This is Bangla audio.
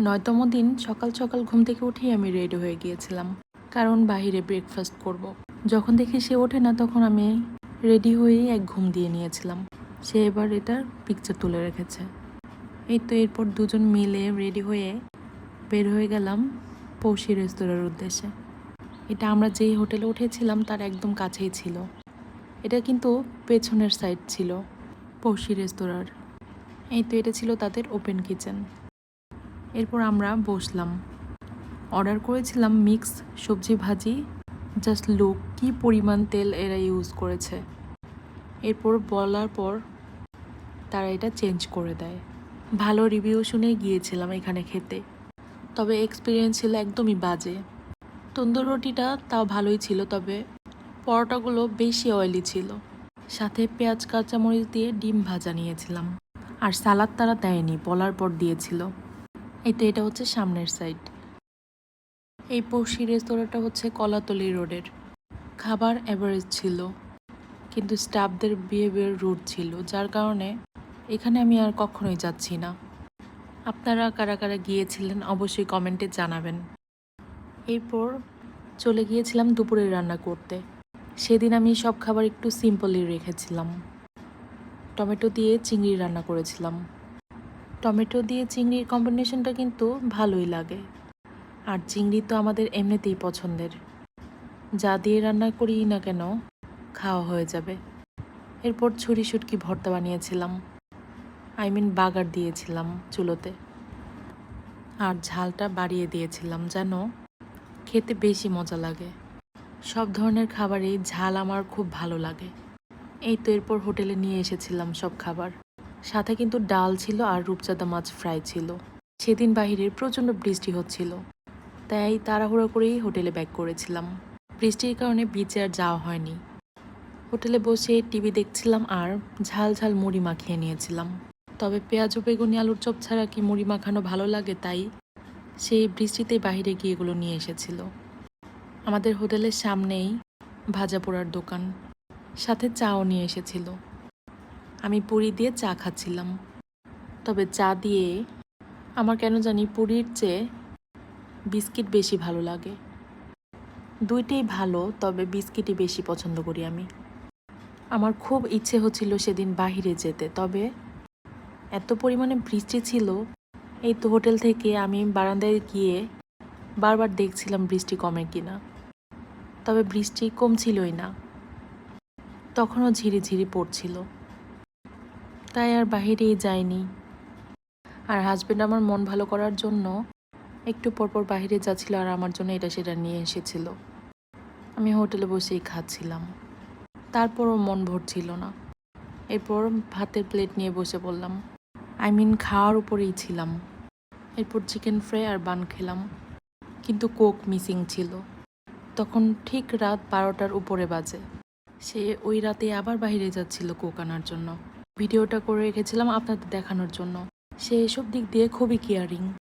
৯তম দিন সকাল সকাল ঘুম থেকে উঠেই আমি রেডি হয়ে গিয়েছিলাম, কারণ বাহিরে ব্রেকফাস্ট করব। যখন দেখি সে ওঠে না তখন আমি রেডি হয়েই এক ঘুম দিয়ে নিয়েছিলাম। সে এবার এটার পিকচার তুলে রেখেছে। এই তো এরপর দুজন মিলে রেডি হয়ে বের হয়ে গেলাম পৌষি রেস্তোরাঁর উদ্দেশ্যে। এটা আমরা যেই হোটেলে উঠেছিলাম তার একদম কাছেই ছিল। এটা কিন্তু পেছনের সাইড ছিল পৌষি রেস্তোরাঁর। এই তো এটা ছিল তাদের ওপেন কিচেন। এরপর আমরা বসলাম। অর্ডার করেছিলাম মিক্স সবজি ভাজি। জাস্ট লুক কী পরিমাণ তেল এরা ইউজ করেছে। এরপর বলার পর তারা এটা চেঞ্জ করে দেয়। ভালো রিভিউ শুনে গিয়েছিলাম এখানে খেতে, তবে এক্সপিরিয়েন্স ছিল একদমই বাজে। তন্দুর রুটিটা তাও ভালোই ছিল, তবে পরোটাগুলো বেশি অয়েলি ছিল। সাথে পেঁয়াজ কাঁচামরিচ দিয়ে ডিম ভাজা নিয়েছিলাম, আর সালাদ তারা দেয়নি, বলার পর দিয়েছিল। এই তো এটা হচ্ছে সামনের সাইড। এই পৌষি রেস্তোরাঁটা হচ্ছে কলাতলি রোডের। খাবার অ্যাভারেজ ছিল, কিন্তু স্টাফদের বিহেভিয়ার রুড ছিল, যার কারণে এখানে আমি আর কখনোই যাচ্ছি না। আপনারা কারা কারা গিয়েছিলেন অবশ্যই কমেন্টে জানাবেন। এরপর চলে গিয়েছিলাম দুপুরে রান্না করতে। সেদিন আমি সব খাবার একটু সিম্পলই রেখেছিলাম। টমেটো দিয়ে চিংড়ি রান্না করেছিলাম। টমেটো দিয়ে চিংড়ির কম্বিনেশনটা কিন্তু ভালোই লাগে, আর চিংড়ি তো আমাদের এমনিতেই পছন্দের। যা দিয়ে রান্না করি না কেন খাওয়া হয়ে যাবে। এরপর ছুরি শুটকি ভর্তা বানিয়েছিলাম, বাগার দিয়েছিলাম চুলোতে, আর ঝালটা বাড়িয়ে দিয়েছিলাম যেন খেতে বেশি মজা লাগে। সব ধরনের খাবারই ঝাল আমার খুব ভালো লাগে। এই তো এরপর হোটেলে নিয়ে এসেছিলাম সব খাবার। সাথে কিন্তু ডাল ছিল আর রূপচাঁদা মাছ ফ্রাই ছিল। সেদিন বাহিরের প্রচণ্ড বৃষ্টি হচ্ছিল, তাই তাড়াহুড়ো করেই হোটেলে ব্যাক করেছিলাম। বৃষ্টির কারণে বিচে আর যাওয়া হয়নি। হোটেলে বসে টিভি দেখছিলাম আর ঝাল ঝাল মুড়ি মাখিয়ে নিয়েছিলাম। তবে পেঁয়াজ ও বেগুনি আলুর চপ ছাড়া কি মুড়ি মাখানো ভালো লাগে, তাই সেই বৃষ্টিতে বাহিরে গিয়ে এগুলো নিয়ে এসেছিল। আমাদের হোটেলের সামনেই ভাজা পোড়ার দোকান, সাথে চাও নিয়ে এসেছিল। আমি পুরি দিয়ে চা খাচ্ছিলাম, তবে চা দিয়ে আমার কেন জানি পুরির চেয়ে বিস্কিট বেশি ভালো লাগে। দুইটাই ভালো, তবে বিস্কিটই বেশি পছন্দ করি আমি। আমার খুব ইচ্ছে হচ্ছিল সেদিন বাহিরে যেতে, তবে এত পরিমাণে বৃষ্টি ছিল। এই তো হোটেল থেকে আমি বারান্দায় গিয়ে বারবার দেখছিলাম বৃষ্টি কমে কিনা, তবে বৃষ্টি কমছিলই না, তখনও ঝিরিঝিরি পড়ছিল। তাই আর বাহিরেই যাইনি। আর হাজব্যান্ড আমার মন ভালো করার জন্য একটু পরপর বাহিরে যাচ্ছিল, আর আমার জন্য এটা সেটা নিয়ে এসেছিল। আমি হোটেলে বসেই খাচ্ছিলাম, তারপরও মন ভরছিল না। এরপর ভাতের প্লেট নিয়ে বসে পড়লাম। খাওয়ার উপরেই ছিলাম। এরপর চিকেন ফ্রাই আর বান খেলাম, কিন্তু কোক মিসিং ছিল। তখন ঠিক রাত 12টার উপরে বাজে। সে ওই রাতে আবার বাইরে যাচ্ছিল কোক আনার জন্য। ভিডিওটা করে রেখেছিলাম আপনাদের দেখানোর জন্য। সে এসব দিক দিয়ে খুবই কেয়ারিং।